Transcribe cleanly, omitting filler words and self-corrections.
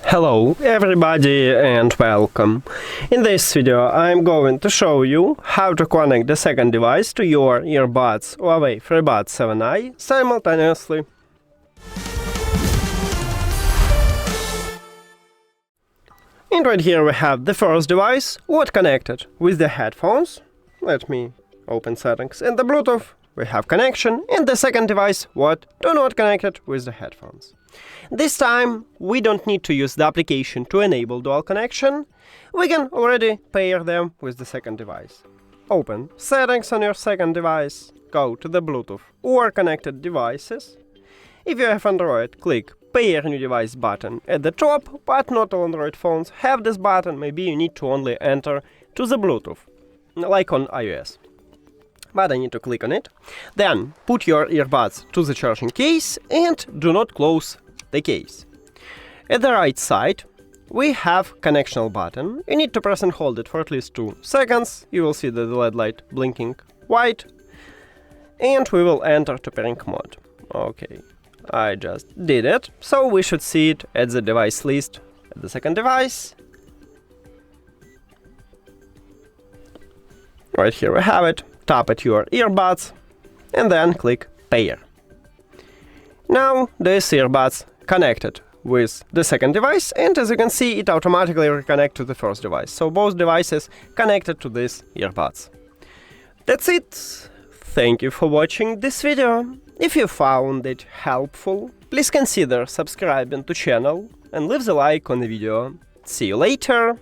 Hello everybody and welcome. In this video I'm going to show you how to connect the second device to your earbuds HUAWEI Freebuds 7i simultaneously. And right here we have the first device, what connected with the headphones. Let me open settings. And the Bluetooth, we have connection. And the second device, what do not connected with the headphones. This time we don't need to use the application to enable dual connection. We can already pair them with the second device. Open settings on your second device, go to the Bluetooth or connected devices. If you have Android, click Pair New Device button at the top, but not all Android phones have this button. Maybe you need to only enter to the Bluetooth, like on iOS. But I need to click on it. Then put your earbuds to the charging case and do not close the case. At the right side we have connection button. You need to press and hold it for at least 2 seconds. You will see the LED light blinking white. And we will enter to pairing mode. Okay, I just did it. So we should see it at the device list at the second device. Right here we have it. Tap at your earbuds and then click pair. Now these earbuds connected with the second device, and as you can see it automatically reconnects to the first device. So both devices connected to these earbuds. That's it. Thank you for watching this video. If you found it helpful, please consider subscribing to channel and leave the like on the video. See you later.